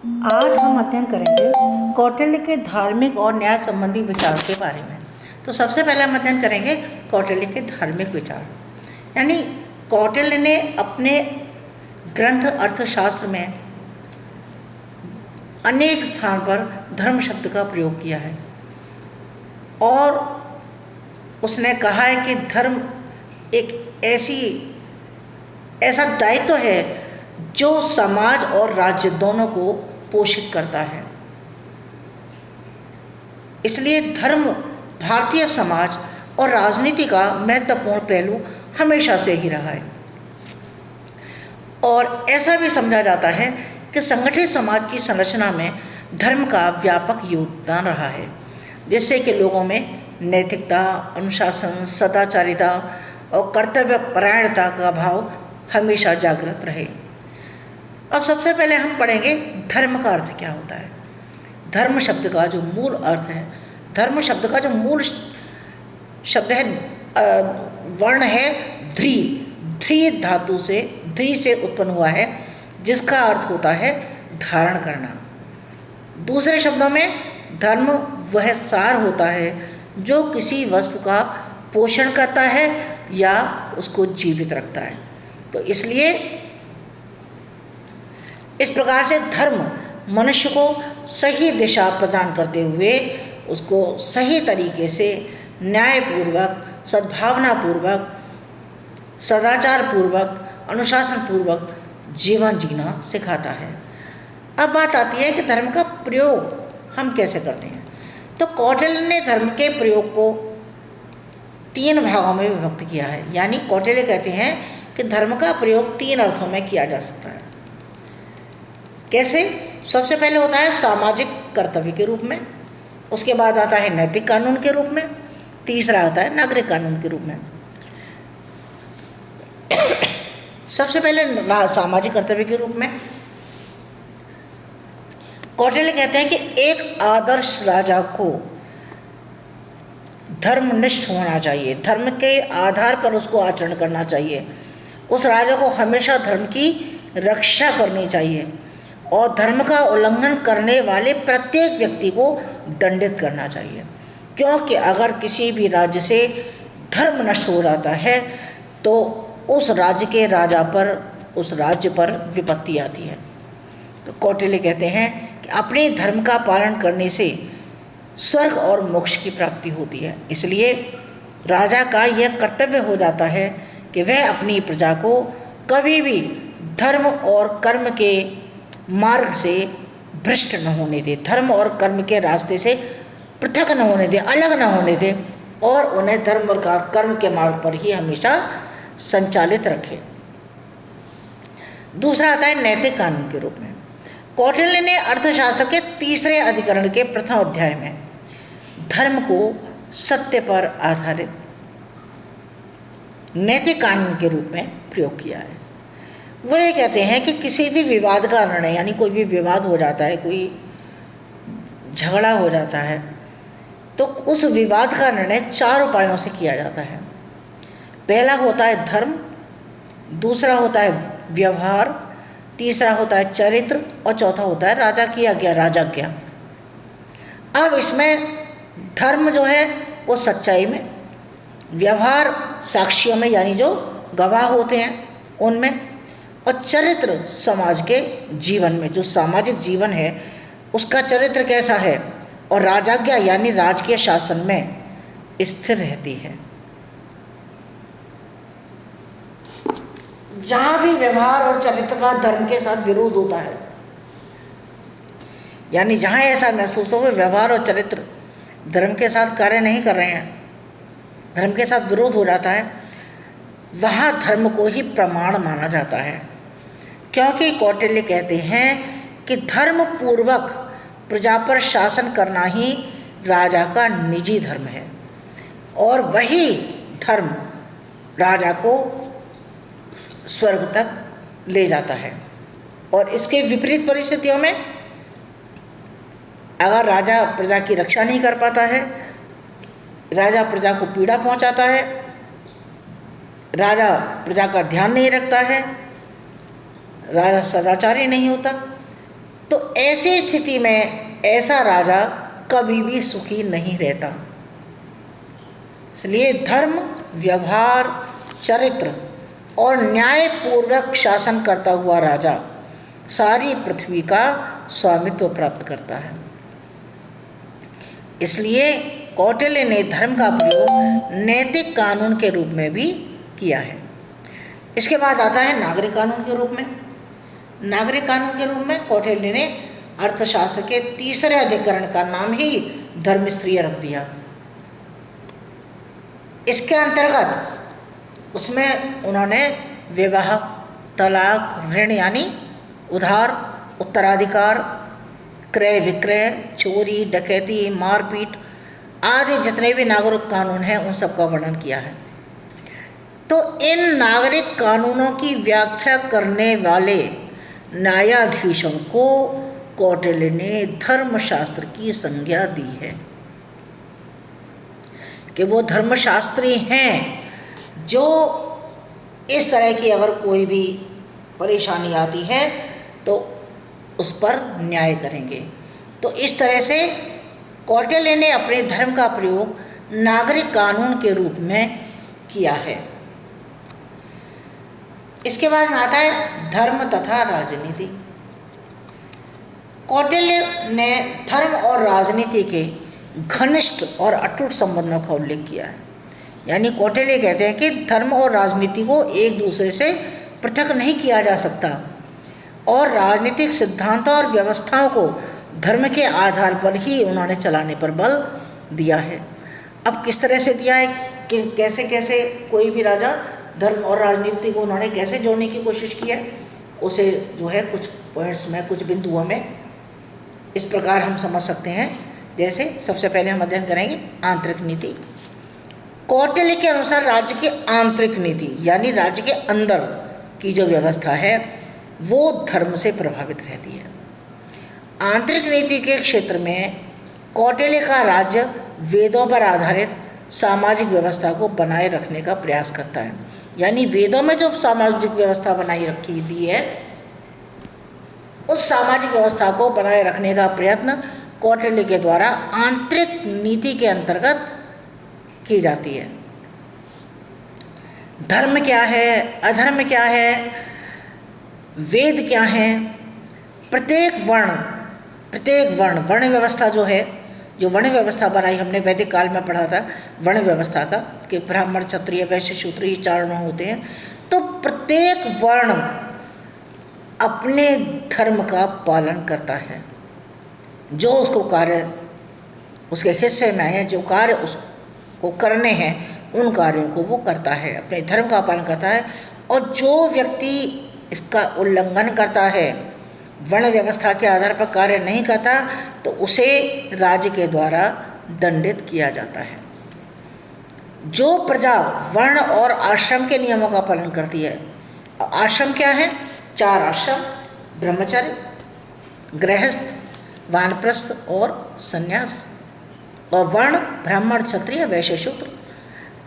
आज हम अध्ययन करेंगे कौटिल्य के धार्मिक और न्याय संबंधी विचार के बारे में। तो सबसे पहले हम अध्ययन करेंगे कौटिल्य के धार्मिक विचार। यानी कौटिल्य ने अपने ग्रंथ अर्थशास्त्र में अनेक स्थान पर धर्म शब्द का प्रयोग किया है और उसने कहा है कि धर्म एक ऐसा दायित्व है जो समाज और राज्य दोनों को पोषित करता है। इसलिए धर्म भारतीय समाज और राजनीति का महत्वपूर्ण पहलू हमेशा से ही रहा है और ऐसा भी समझा जाता है कि संगठित समाज की संरचना में धर्म का व्यापक योगदान रहा है, जिससे कि लोगों में नैतिकता, अनुशासन, सदाचारिता और कर्तव्य परायणता का भाव हमेशा जागृत रहे। अब सबसे पहले हम पढ़ेंगे धर्म का अर्थ क्या होता है। धर्म शब्द का जो मूल अर्थ है, धर्म शब्द का जो मूल शब्द है, वर्ण है ध्री। ध्री धातु से, ध्री से उत्पन्न हुआ है, जिसका अर्थ होता है धारण करना। दूसरे शब्दों में धर्म वह सार होता है जो किसी वस्तु का पोषण करता है या उसको जीवित रखता है। तो इसलिए इस प्रकार से धर्म मनुष्य को सही दिशा प्रदान करते हुए उसको सही तरीके से न्यायपूर्वक, सद्भावनापूर्वक, सदाचारपूर्वक, अनुशासनपूर्वक जीवन जीना सिखाता है। अब बात आती है कि धर्म का प्रयोग हम कैसे करते हैं। तो कौटिल्य ने धर्म के प्रयोग को 3 भागों में विभक्त किया है। यानी कौटिल्य कहते हैं कि धर्म का प्रयोग 3 अर्थों में किया जा सकता है। कैसे? सबसे पहले होता है सामाजिक कर्तव्य के रूप में, उसके बाद आता है नैतिक कानून के रूप में, तीसरा आता है नागरिक कानून के रूप में। सबसे पहले सामाजिक कर्तव्य के रूप में कौटिल्य कहते हैं कि एक आदर्श राजा को धर्मनिष्ठ होना चाहिए, धर्म के आधार पर उसको आचरण करना चाहिए। उस राजा को हमेशा धर्म की रक्षा करनी चाहिए और धर्म का उल्लंघन करने वाले प्रत्येक व्यक्ति को दंडित करना चाहिए, क्योंकि अगर किसी भी राज्य से धर्म नष्ट हो जाता है तो उस राज्य के राजा पर, उस राज्य पर विपत्ति आती है। तो कौटिल्य कहते हैं कि अपने धर्म का पालन करने से स्वर्ग और मोक्ष की प्राप्ति होती है। इसलिए राजा का यह कर्तव्य हो जाता है कि वह अपनी प्रजा को कभी भी धर्म और कर्म के मार्ग से भ्रष्ट न होने दे, धर्म और कर्म के रास्ते से पृथक न होने दे, अलग न होने दे और उन्हें धर्म और कर्म के मार्ग पर ही हमेशा संचालित रखे। दूसरा आता है नैतिक कानून के रूप में। कौटिल्य ने अर्थशास्त्र के 3रे अधिकरण के प्रथम अध्याय में धर्म को सत्य पर आधारित नैतिक कानून के रूप में प्रयोग किया है। वो ये कहते हैं कि किसी भी विवाद का निर्णय, यानी कोई भी विवाद हो जाता है, कोई झगड़ा हो जाता है, तो उस विवाद का निर्णय 4 उपायों से किया जाता है। पहला होता है धर्म, दूसरा होता है व्यवहार, तीसरा होता है चरित्र और चौथा होता है राजा की आज्ञा, राजाज्ञा। अब इसमें धर्म जो है वो सच्चाई में, व्यवहार साक्ष्यों में यानी जो गवाह होते हैं उनमें, और चरित्र समाज के जीवन में, जो सामाजिक जीवन है उसका चरित्र कैसा है, और राजाज्ञा यानी राजकीय शासन में स्थिर रहती है। जहाँ भी व्यवहार और चरित्र का धर्म के साथ विरोध होता है, यानी जहाँ ऐसा महसूस हो कि व्यवहार और चरित्र धर्म के साथ कार्य नहीं कर रहे हैं, धर्म के साथ विरोध हो जाता है, वहाँ धर्म को ही प्रमाण माना जाता है। क्योंकि कौटिल्य कहते हैं कि धर्म पूर्वक प्रजा पर शासन करना ही राजा का निजी धर्म है और वही धर्म राजा को स्वर्ग तक ले जाता है। और इसके विपरीत परिस्थितियों में अगर राजा प्रजा की रक्षा नहीं कर पाता है, राजा प्रजा को पीड़ा पहुंचाता है, राजा प्रजा का ध्यान नहीं रखता है, राजा सदाचारी नहीं होता, तो ऐसी स्थिति में ऐसा राजा कभी भी सुखी नहीं रहता। इसलिए धर्म, व्यवहार, चरित्र और न्यायपूर्वक शासन करता हुआ राजा सारी पृथ्वी का स्वामित्व प्राप्त करता है। इसलिए कौटिल्य ने धर्म का प्रयोग नैतिक कानून के रूप में भी किया है। इसके बाद आता है नागरिक कानून के रूप में। नागरिक कानून के रूप में कौटिल्य ने अर्थशास्त्र के तीसरे अधिकरण का नाम ही धर्मस्त्रीय रख दिया। इसके अंतर्गत उसमें उन्होंने विवाह, तलाक, ऋण यानी उधार, उत्तराधिकार, क्रय विक्रय, चोरी, डकैती, मारपीट आदि जितने भी नागरिक कानून हैं उन सब का वर्णन किया है। तो इन नागरिक कानूनों की व्याख्या करने वाले न्यायाधीशों को कौटिल्य ने धर्मशास्त्र की संज्ञा दी है कि वो धर्मशास्त्री हैं, जो इस तरह की अगर कोई भी परेशानी आती है तो उस पर न्याय करेंगे। तो इस तरह से कौटिल्य ने अपने धर्म का प्रयोग नागरिक कानून के रूप में किया है। इसके बाद में आता है धर्म तथा राजनीति। कौटिल्य ने धर्म और राजनीति के घनिष्ठ और अटूट संबंधों का उल्लेख किया है। यानी कौटिल्य कहते हैं कि धर्म और राजनीति को एक दूसरे से पृथक नहीं किया जा सकता और राजनीतिक सिद्धांतों और व्यवस्थाओं को धर्म के आधार पर ही उन्होंने चलाने पर बल दिया है। अब किस तरह से दिया है कि कैसे कैसे कोई भी राजा धर्म और राजनीति को उन्होंने कैसे जोड़ने की कोशिश की है, उसे जो है कुछ पॉइंट्स में, कुछ बिंदुओं में इस प्रकार हम समझ सकते हैं। जैसे सबसे पहले हम अध्ययन करेंगे आंतरिक नीति। कौटिल्य के अनुसार राज्य की आंतरिक नीति यानी राज्य के अंदर की जो व्यवस्था है वो धर्म से प्रभावित रहती है। आंतरिक नीति के क्षेत्र में कौटिल्य का राज्य वेदों पर आधारित सामाजिक व्यवस्था को बनाए रखने का प्रयास करता है। यानी वेदों में जो सामाजिक व्यवस्था बनाई रखी दी है उस सामाजिक व्यवस्था को बनाए रखने का प्रयत्न कौटिल्य के द्वारा आंतरिक नीति के अंतर्गत की जाती है। धर्म क्या है, अधर्म क्या है, वेद क्या है, प्रत्येक वर्ण वर्ण व्यवस्था जो है, जो वर्ण व्यवस्था बनाई हमने वैदिक काल में पढ़ा था वर्ण व्यवस्था का कि ब्राह्मण, क्षत्रिय, वैश्य, शूद्र ये 4 वर्ण होते हैं। तो प्रत्येक वर्ण अपने धर्म का पालन करता है। जो उसको कार्य उसके हिस्से में है, जो कार्य उसको करने हैं उन कार्यों को वो करता है, अपने धर्म का पालन करता है। और जो व्यक्ति इसका उल्लंघन करता है, वर्ण व्यवस्था के आधार पर कार्य नहीं करता, तो उसे राज्य के द्वारा दंडित किया जाता है। जो प्रजा वर्ण और आश्रम के नियमों का पालन करती है, आश्रम क्या है? 4 आश्रम, ब्रह्मचर्य, गृहस्थ, वानप्रस्थ और संन्यास, और वर्ण ब्राह्मण, क्षत्रिय, वैश्य, शूद्र।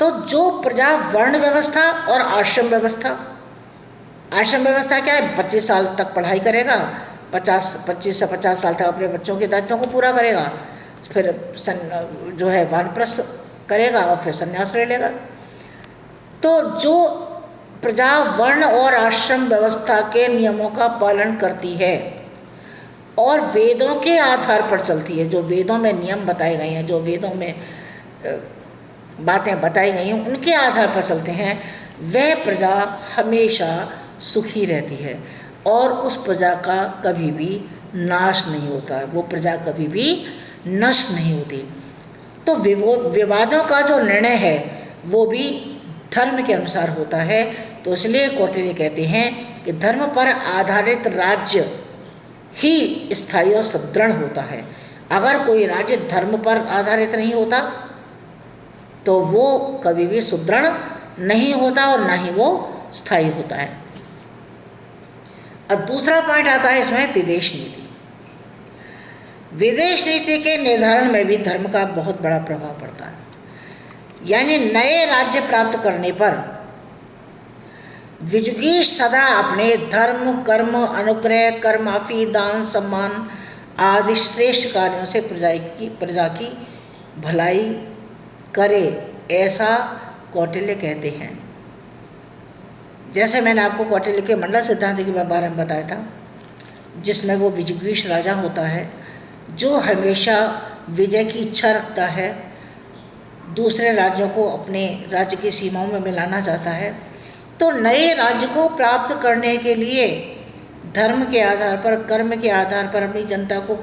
तो जो प्रजा वर्ण व्यवस्था और आश्रम व्यवस्था क्या है? 25 साल तक पढ़ाई करेगा, 25 से 50 साल तक अपने बच्चों के दायित्वों को पूरा करेगा, फिर जो है वानप्रस्थ करेगा और फिर संन्यास ले लेगा। तो जो प्रजा वर्ण और आश्रम व्यवस्था के नियमों का पालन करती है और वेदों के आधार पर चलती है, जो वेदों में नियम बताए गए हैं, जो वेदों में बातें बताई गई हैं, उनके आधार पर चलते हैं, वह प्रजा हमेशा सुखी रहती है और उस प्रजा का कभी भी नाश नहीं होता, वो प्रजा कभी भी नष्ट नहीं होती। तो विवादों का जो निर्णय है वो भी धर्म के अनुसार होता है। तो इसलिए कौटिल्य कहते हैं कि धर्म पर आधारित राज्य ही स्थायी और सुदृढ़ होता है। अगर कोई राज्य धर्म पर आधारित नहीं होता तो वो कभी भी सुदृढ़ नहीं होता और ना ही वो स्थायी होता है। अब दूसरा पॉइंट आता है इसमें विदेश नीति। विदेश नीति के निर्धारण में भी धर्म का बहुत बड़ा प्रभाव पड़ता है। यानी नए राज्य प्राप्त करने पर विजुगीष सदा अपने धर्म, कर्म, अनुग्रह, कर माफी, दान, सम्मान आदि श्रेष्ठ कार्यों से प्रजा की भलाई करे, ऐसा कौटिल्य कहते हैं। जैसे मैंने आपको कौटिल्य के मंडल सिद्धांत के बारे में बताया था, जिसमें वो विजिगीष राजा होता है जो हमेशा विजय की इच्छा रखता है, दूसरे राज्यों को अपने राज्य की सीमाओं में मिलाना चाहता है। तो नए राज्य को प्राप्त करने के लिए धर्म के आधार पर, कर्म के आधार पर अपनी जनता को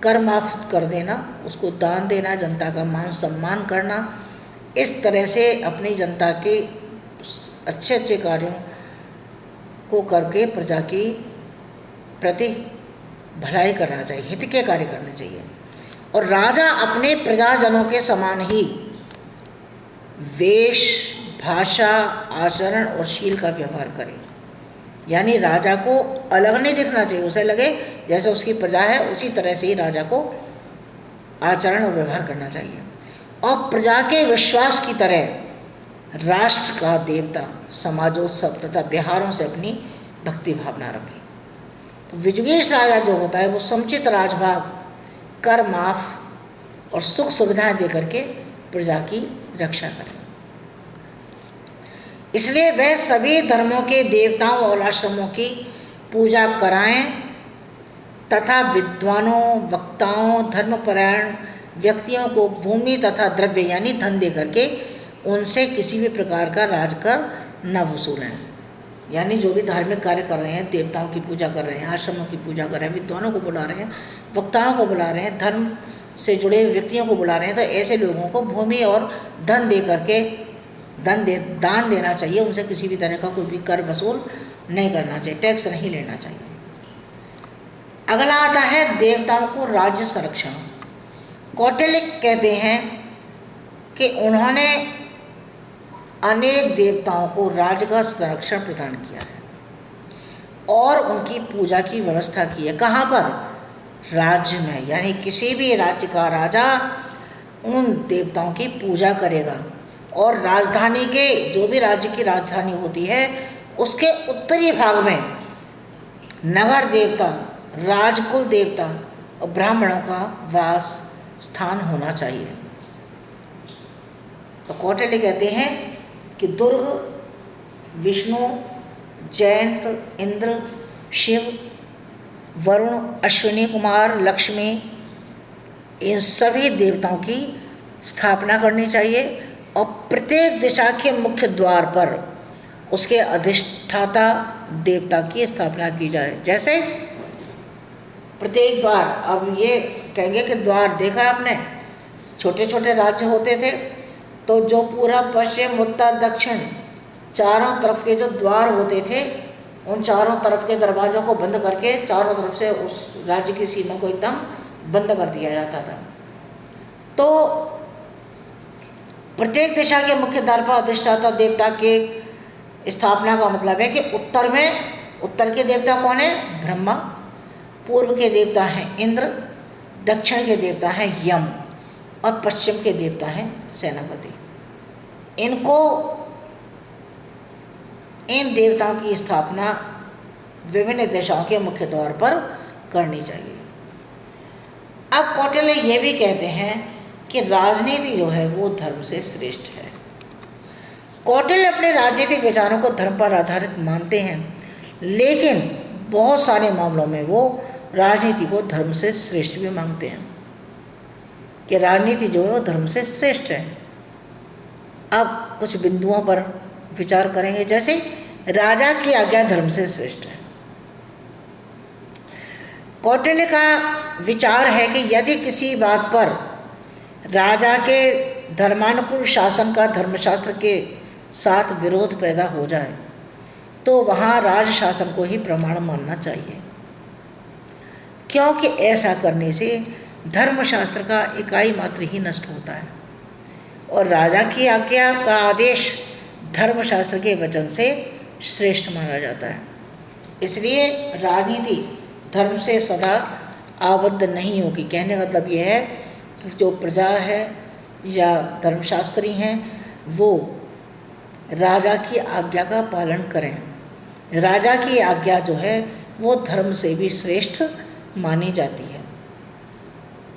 कर माफ कर देना, उसको दान देना, जनता का मान सम्मान करना, इस तरह से अपनी जनता के अच्छे अच्छे कार्यों को करके प्रजा की प्रति भलाई करना चाहिए, हित के कार्य करने चाहिए। और राजा अपने प्रजाजनों के समान ही वेश, भाषा, आचरण और शील का व्यवहार करे। यानी राजा को अलग नहीं दिखना चाहिए, उसे लगे जैसे उसकी प्रजा है उसी तरह से ही राजा को आचरण और व्यवहार करना चाहिए। और प्रजा के विश्वास की तरह राष्ट्र का देवता, समाजोत्सव तथा व्यवहारों से अपनी भक्ति भावना रखे। तो विजुगीष राजा जो होता है वो समुचित राजभाग, कर माफ और सुख सुविधाएं देकर के प्रजा की रक्षा करे। इसलिए वह सभी धर्मों के देवताओं और आश्रमों की पूजा कराएं तथा विद्वानों, वक्ताओं, धर्मपरायण व्यक्तियों को भूमि तथा द्रव्य यानी धन दे करके उनसे किसी भी प्रकार का राजकर न वसूलें। यानी जो भी धार्मिक कार्य कर रहे हैं, देवताओं की पूजा कर रहे हैं, आश्रमों की पूजा कर रहे हैं, विद्वानों को बुला रहे हैं, वक्ताओं को बुला रहे हैं, धर्म से जुड़े व्यक्तियों को बुला रहे हैं, तो ऐसे लोगों को भूमि और धन दे करके दान देना चाहिए। उनसे किसी भी तरह का कोई भी कर वसूल नहीं करना चाहिए, टैक्स नहीं लेना चाहिए। अगला आता है देवताओं को राज्य संरक्षण। कौटिल्य कहते हैं कि उन्होंने अनेक देवताओं को राज्य का संरक्षण प्रदान किया है और उनकी पूजा की व्यवस्था की है। कहाँ पर? राज्य में। यानी किसी भी राज्य का राजा उन देवताओं की पूजा करेगा और राजधानी के, जो भी राज्य की राजधानी होती है, उसके उत्तरी भाग में नगर देवता, राजकुल देवता और ब्राह्मणों का वास स्थान होना चाहिए। तो कौटिल्य कहते हैं कि दुर्ग, विष्णु, जयंत, इंद्र, शिव, वरुण, अश्विनी कुमार, लक्ष्मी, इन सभी देवताओं की स्थापना करनी चाहिए और प्रत्येक दिशा के मुख्य द्वार पर उसके अधिष्ठाता देवता की स्थापना की जाए। जैसे प्रत्येक द्वार, अब ये कहेंगे कि द्वार देखा आपने, छोटे छोटे राज्य होते थे तो जो पूरब, पश्चिम, उत्तर, दक्षिण चारों तरफ के जो द्वार होते थे, उन चारों तरफ के दरवाज़ों को बंद करके चारों तरफ से उस राज्य की सीमा को एकदम बंद कर दिया जाता था। तो प्रत्येक दिशा के मुख्य द्वार पर अधिष्ठाता देवता के स्थापना का मतलब है कि उत्तर में, उत्तर के देवता कौन है? ब्रह्मा, पूर्व के देवता हैं इंद्र, दक्षिण के देवता हैं यम और पश्चिम के देवता हैं सेनापति। इन देवताओं की स्थापना विभिन्न दिशाओं के मुख्य द्वार पर करनी चाहिए। अब कौटिल्य ये भी कहते हैं कि राजनीति जो है वो धर्म से श्रेष्ठ है। कौटिल्य अपने राजनीतिक विचारों को धर्म पर आधारित मानते हैं, लेकिन बहुत सारे मामलों में वो राजनीति को धर्म से श्रेष्ठ भी मानते हैं कि राजनीति जो है वो धर्म से श्रेष्ठ है। अब कुछ बिंदुओं पर विचार करेंगे। जैसे राजा की आज्ञा धर्म से श्रेष्ठ है। कौटिल्य का विचार है कि यदि किसी बात पर राजा के धर्मानुकूल शासन का धर्मशास्त्र के साथ विरोध पैदा हो जाए तो वहाँ राज शासन को ही प्रमाण मानना चाहिए, क्योंकि ऐसा करने से धर्मशास्त्र का इकाई मात्र ही नष्ट होता है और राजा की आज्ञा का आदेश धर्मशास्त्र के वचन से श्रेष्ठ माना जाता है। इसलिए राजनीति धर्म से सदा आबद्ध नहीं होगी। कहने का मतलब यह है कि जो प्रजा है या धर्मशास्त्री हैं वो राजा की आज्ञा का पालन करें। राजा की आज्ञा जो है वो धर्म से भी श्रेष्ठ मानी जाती है।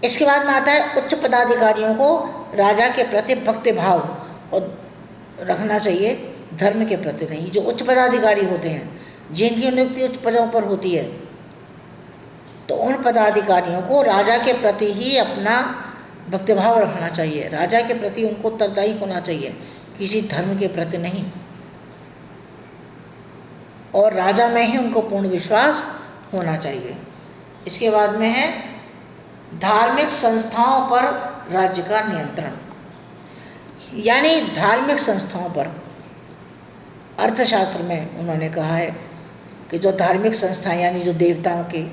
इसके बाद में आता है उच्च पदाधिकारियों को राजा के प्रति भक्ति भाव और रखना चाहिए, धर्म के प्रति नहीं। जो उच्च पदाधिकारी होते हैं, जिनकी नियुक्ति उच्च पदों पर होती है, तो उन पदाधिकारियों को राजा के प्रति ही अपना भक्तिभाव रखना चाहिए, राजा के प्रति उनको उत्तरदायी होना चाहिए, किसी धर्म के प्रति नहीं। और राजा में ही उनको पूर्ण विश्वास होना चाहिए। इसके बाद में है धार्मिक संस्थाओं पर राज्य का नियंत्रण, यानी धार्मिक संस्थाओं पर। अर्थशास्त्र में उन्होंने कहा है कि जो धार्मिक संस्थाएं यानी जो देवताओं के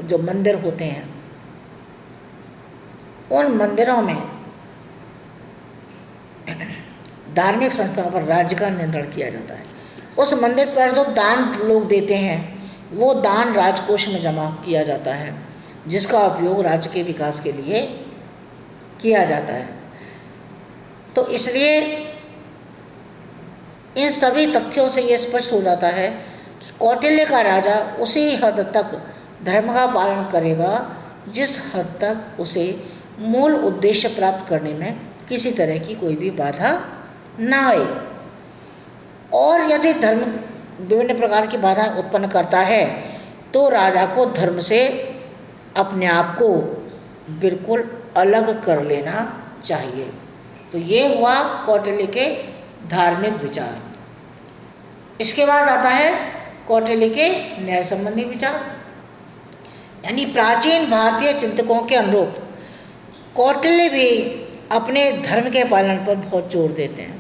जो मंदिर होते हैं, उन मंदिरों में धार्मिक संस्थाओं पर राज्य का नियंत्रण किया जाता है। उस मंदिर पर जो दान लोग देते हैं वो दान राजकोष में जमा किया जाता है, जिसका उपयोग राज्य के विकास के लिए किया जाता है। तो इसलिए इन सभी तथ्यों से ये स्पष्ट हो जाता है कि कौटिल्य का राजा उसी हद तक धर्म का पालन करेगा जिस हद तक उसे मूल उद्देश्य प्राप्त करने में किसी तरह की कोई भी बाधा ना आए। और यदि धर्म विभिन्न प्रकार की बाधा उत्पन्न करता है तो राजा को धर्म से अपने आप को बिल्कुल अलग कर लेना चाहिए। तो ये हुआ कौटिल्य के धार्मिक विचार। इसके बाद आता है कौटिल्य के न्याय संबंधी विचार, यानी प्राचीन भारतीय चिंतकों के अनुरूप कौटिल्य भी अपने धर्म के पालन पर बहुत जोर देते हैं।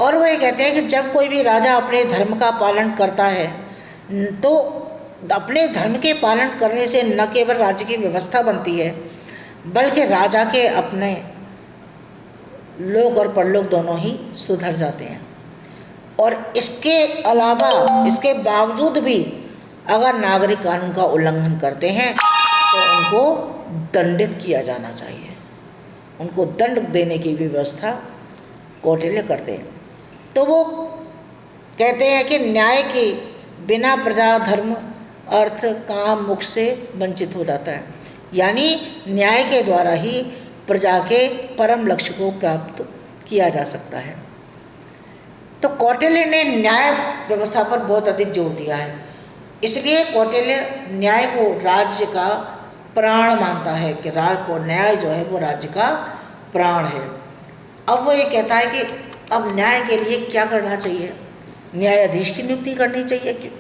और वो ये कहते हैं कि जब कोई भी राजा अपने धर्म का पालन करता है तो अपने धर्म के पालन करने से न केवल राज्य की व्यवस्था बनती है, बल्कि राजा के अपने लोक और परलोक दोनों ही सुधर जाते हैं। और इसके अलावा, इसके बावजूद भी अगर नागरिक कानून का उल्लंघन करते हैं तो उनको दंडित किया जाना चाहिए, उनको दंड देने की भी व्यवस्था कौटिल्य करते हैं। तो वो कहते हैं कि न्याय के बिना प्रजा धर्म अर्थ काम मोक्ष से वंचित हो जाता है, यानी न्याय के द्वारा ही प्रजा के परम लक्ष्य को प्राप्त किया जा सकता है। तो कौटिल्य ने न्याय व्यवस्था पर बहुत अधिक जोर दिया है, इसलिए कौटिल्य न्याय को राज्य का प्राण मानता है कि न्याय जो है वो राज्य का प्राण है। अब वो ये कहता है कि अब न्याय के लिए क्या करना चाहिए, न्यायाधीश की नियुक्ति करनी चाहिए।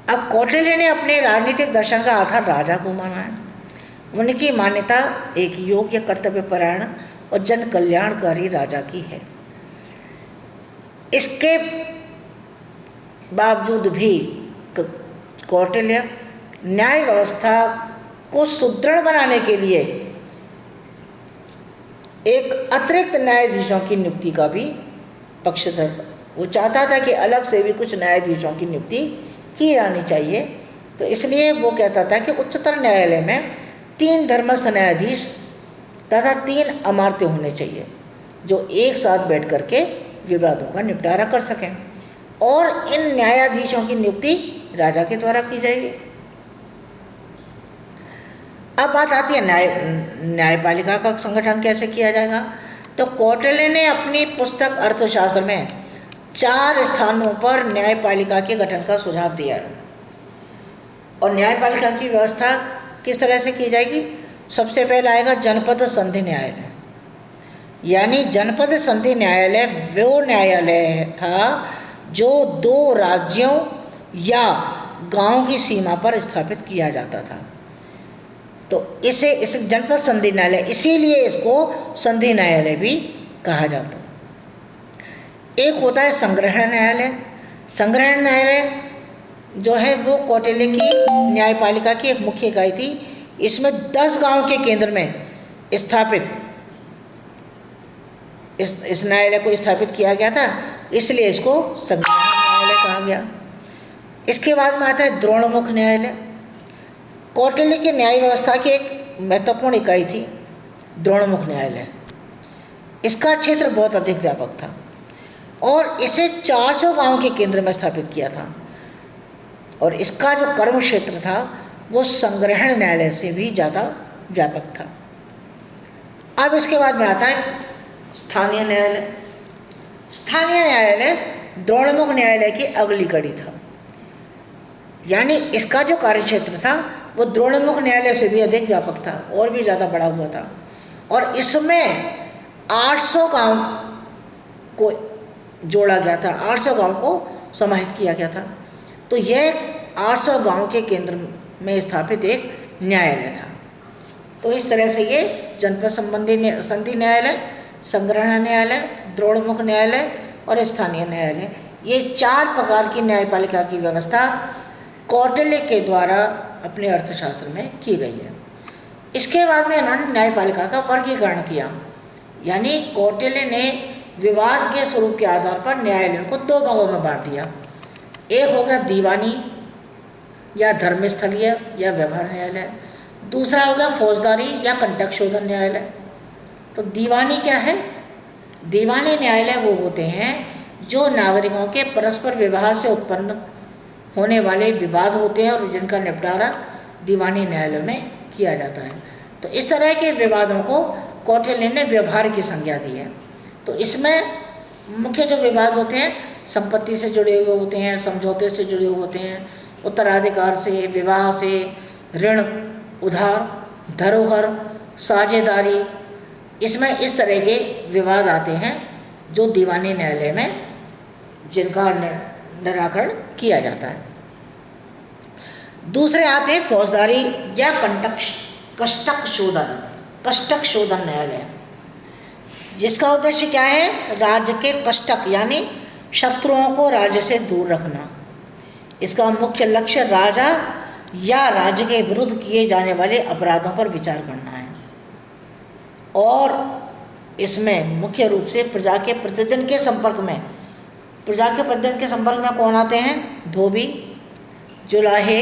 अब कौटिल्य ने अपने राजनीतिक दर्शन का आधार राजा को माना है। उनकी मान्यता एक योग्य कर्तव्यपरायण और जन कल्याणकारी राजा की है। इसके बावजूद भी कौटिल्य न्याय व्यवस्था को सुदृढ़ बनाने के लिए एक अतिरिक्त न्यायाधीशों की नियुक्ति का भी पक्षधर था। वो चाहता था कि अलग से भी कुछ न्यायाधीशों की नियुक्ति की जानी चाहिए। तो इसलिए वो कहता था कि उच्चतर न्यायालय में 3 धर्मस्थ न्यायाधीश तथा 3 अमात्य होने चाहिए जो एक साथ बैठ करके विवादों का निपटारा कर सकें, और इन न्यायाधीशों की नियुक्ति राजा के द्वारा की जाएगी। अब बात आती है न्यायपालिका का संगठन कैसे किया जाएगा। तो कौटिल्य ने अपनी पुस्तक अर्थशास्त्र में 4 स्थानों पर न्यायपालिका के गठन का सुझाव दिया है। और न्यायपालिका की व्यवस्था किस तरह से की जाएगी। सबसे पहले आएगा जनपद संधि न्यायालय, यानी जनपद संधि न्यायालय वो न्यायालय था जो 2 राज्यों या गांव की सीमा पर स्थापित किया जाता था। तो इस जनपद संधि न्यायालय, इसीलिए इसको संधि न्यायालय भी कहा जाता है। एक होता है संग्रहण न्यायालय। संग्रहण न्यायालय जो है वो कौटिल्य की न्यायपालिका की एक मुख्य इकाई थी। इसमें 10 गांव के केंद्र में स्थापित इस न्यायालय को स्थापित किया गया था, इसलिए इसको संग्रहण न्यायालय कहा गया। इसके बाद में आता है द्रोणमुख न्यायालय। कौटिल्य की न्याय व्यवस्था की एक महत्वपूर्ण इकाई थी द्रोणमुख न्यायालय। इसका क्षेत्र बहुत अधिक व्यापक था। और इसे 400 गांव के केंद्र में स्थापित किया था। और इसका जो कर्म क्षेत्र था वो संग्रहण न्यायालय से भी ज़्यादा व्यापक था। अब इसके बाद में आता है स्थानीय न्यायालय। स्थानीय न्यायालय द्रोणमुख न्यायालय की अगली कड़ी था, यानी इसका जो कार्यक्षेत्र था वो द्रोणमुख न्यायालय से भी अधिक व्यापक था और भी ज़्यादा बड़ा हुआ था। और इसमें 800 गांव को जोड़ा गया था, 800 गांव को समाहित किया गया था। तो यह 800 गांव के केंद्र में स्थापित एक न्यायालय था। तो इस तरह से ये जनपद संधि न्यायालय, संग्रहण न्यायालय, द्रोणमुख न्यायालय और स्थानीय न्यायालय, ये 4 प्रकार की न्यायपालिका की व्यवस्था कौटिल्य के द्वारा अपने अर्थशास्त्र में की गई है। इसके बाद में इन्होंने न्यायपालिका का वर्गीकरण किया, यानी कौटिल्य ने विवाद के स्वरूप के आधार पर न्यायालयों को 2 भागों में बांट दिया। एक हो गया दीवानी या धर्मस्थलीय या व्यवहार न्यायालय, दूसरा हो गया फौजदारी या कंटक शोधन न्यायालय। तो दीवानी क्या है? दीवानी न्यायालय वो होते हैं जो नागरिकों के परस्पर व्यवहार से उत्पन्न होने वाले विवाद होते हैं और जिनका निपटारा दीवानी न्यायालयों में किया जाता है। तो इस तरह के विवादों को कौटिल्य ने व्यवहार की संज्ञा दी है। तो इसमें मुख्य जो विवाद होते हैं संपत्ति से जुड़े हुए होते हैं, समझौते से जुड़े हुए होते हैं, उत्तराधिकार से, विवाह से, ऋण, उधार, धरोहर, साझेदारी, इसमें इस तरह के विवाद आते हैं जो दीवानी न्यायालय में जिनका निराकरण किया जाता है। दूसरे आते हैं फौजदारी या कष्टक शोधन न्यायालय, जिसका उद्देश्य क्या है? राज्य के कष्टक यानी शत्रुओं को राज्य से दूर रखना। इसका मुख्य लक्ष्य राजा या राज्य के विरुद्ध किए जाने वाले अपराधों पर विचार करना है। और इसमें मुख्य रूप से प्रजा के प्रतिदिन के संपर्क में कौन आते हैं? धोबी, जुलाहे,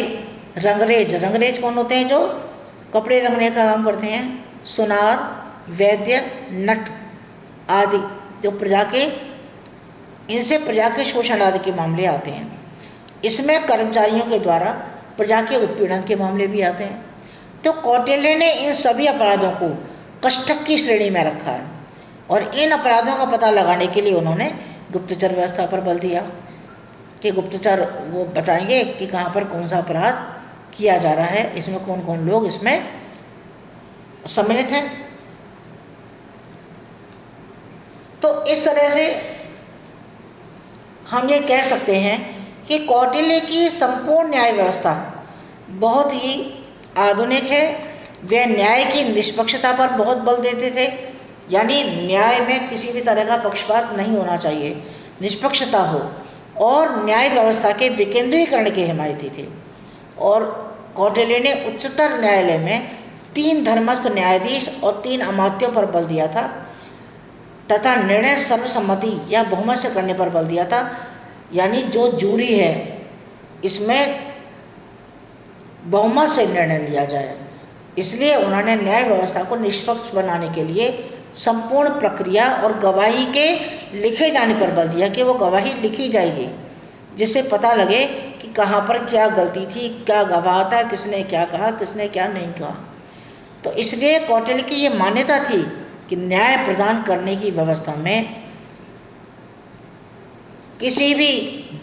रंगरेज कौन होते हैं? जो कपड़े रंगने का काम करते हैं, सुनार, वैद्य, नट आदि, जो इनसे प्रजा के शोषण आदि के मामले आते हैं। इसमें कर्मचारियों के द्वारा प्रजा के उत्पीड़न के मामले भी आते हैं। तो कौटिल्य ने इन सभी अपराधों को कष्टक की श्रेणी में रखा है और इन अपराधों का पता लगाने के लिए उन्होंने गुप्तचर व्यवस्था पर बल दिया कि गुप्तचर वो बताएंगे कि कहाँ पर कौन सा अपराध किया जा रहा है, इसमें कौन कौन लोग इसमें सम्मिलित हैं। तो इस तरह से हम ये कह सकते हैं कि कौटिल्य की संपूर्ण न्याय व्यवस्था बहुत ही आधुनिक है। वे न्याय की निष्पक्षता पर बहुत बल देते थे, यानी न्याय में किसी भी तरह का पक्षपात नहीं होना चाहिए, निष्पक्षता हो, और न्याय व्यवस्था के विकेंद्रीकरण के हिमायती थे। और कौटिल्य ने उच्चतर न्यायालय में 3 धर्मस्थ न्यायाधीश और 3 अमात्यों पर बल दिया था तथा निर्णय सर्वसम्मति या बहुमत से करने पर बल दिया था, यानी जो जूरी है इसमें बहुमत से निर्णय लिया जाए। इसलिए उन्होंने न्याय व्यवस्था को निष्पक्ष बनाने के लिए संपूर्ण प्रक्रिया और गवाही के लिखे जाने पर बल दिया कि वो गवाही लिखी जाएगी जिससे पता लगे कि कहाँ पर क्या गलती थी, क्या गवाह था, किसने क्या कहा, किसने क्या नहीं कहा। तो इसलिए कौटिल्य की ये मान्यता थी कि न्याय प्रदान करने की व्यवस्था में किसी भी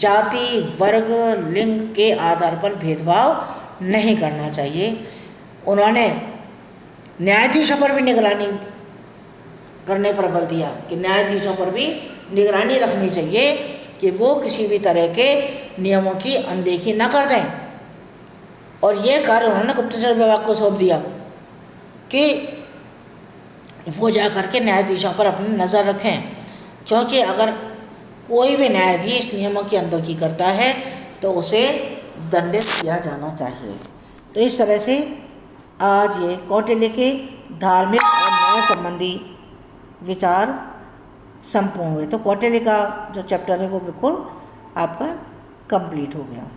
जाति, वर्ग, लिंग के आधार पर भेदभाव नहीं करना चाहिए। उन्होंने न्यायाधीशों पर भी निगरानी करने पर बल दिया कि न्यायाधीशों पर भी निगरानी रखनी चाहिए कि वो किसी भी तरह के नियमों की अनदेखी न कर दें। और ये कार्य उन्होंने गुप्तचर विभाग को सौंप दिया कि वो जा कर के न्यायाधीशों पर अपनी नज़र रखें, क्योंकि अगर कोई भी न्यायाधीश नियमों की अनदेखी करता है तो उसे दंडित किया जाना चाहिए। तो इस तरह से आज ये कौटिल्य के धार्मिक और न्याय संबंधी विचार संपूर्ण हुए। तो कौटिल्य का जो चैप्टर है वो बिल्कुल आपका कंप्लीट हो गया।